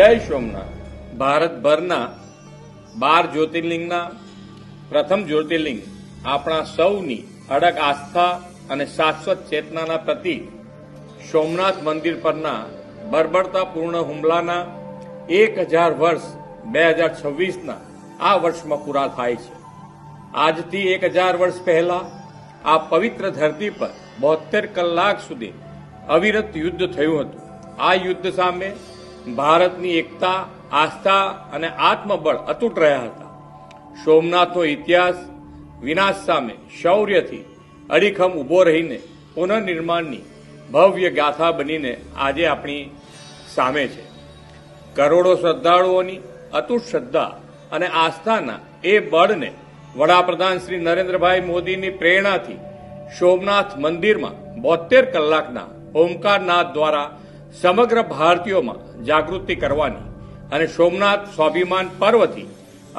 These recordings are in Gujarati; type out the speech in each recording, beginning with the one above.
જય સોમનાથ. ભારતભરના 12 જ્યોતિર્લિંગના પ્રથમ જ્યોતિર્લિંગ આપણા સૌની અડગ આસ્થા અને શાશ્વત ચેતનાના પ્રતીક સોમનાથ મંદિર પરના બર્બરતાપૂર્ણ હુમલાના 1000 વર્ષ 2026ના આ વર્ષમાં પૂરા થાય છે. આજથી 1000 વર્ષ પહેલા આ પવિત્ર ધરતી પર 72 કલાક સુધી અવિરત યુદ્ધ થયું હતું. આ યુદ્ધ સામે ભારતની એકતા, આસ્થા અને આત્મબળ અતૂટ રહ્યા હતા. સોમનાથનો ઇતિહાસ વિનાશ સામે શૌર્યથી અડીખમ ઉભો રહીને પુનઃનિર્માણની ભવ્ય ગાથા બનીને આજે આપણી સામે છે. કરોડો શ્રદ્ધાળુઓની અતૂટ શ્રદ્ધા અને આસ્થાના એ બળને વડાપ્રધાન શ્રી નરેન્દ્રભાઈ મોદીની પ્રેરણાથી સોમનાથ મંદિરમાં 72 કલાકના ઓમકારનાદ દ્વારા સમગ્ર ભારતીયોમાં જાગૃતિ કરવાની અને સોમનાથ સ્વાભિમાન પર્વથી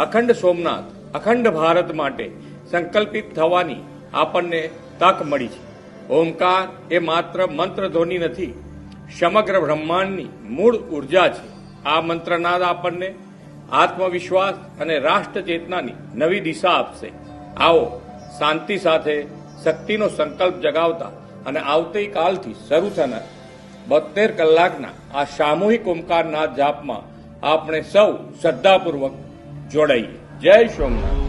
અખંડ સોમનાથ, અખંડ ભારત માટે સંકલ્પિત થવાની આપણને તક મળી છે. ઓમકાર એ માત્ર મંત્રધ્વનિ નથી, સમગ્ર બ્રહ્માંડની મૂળ ઉર્જા છે. આ મંત્રનાદ આપણને આત્મવિશ્વાસ અને રાષ્ટ્ર ચેતનાની નવી દિશા આપશે. આવો શાંતિ સાથે શક્તિનો સંકલ્પ જગાવતા અને આવતીકાલથી શરૂ થનાર 72 કલાકના આ સામૂહિક ઓમકારનાદ જાપમાં આપણે સૌ શ્રદ્ધાપૂર્વક જોડાઈએ. જય સોમનાથ.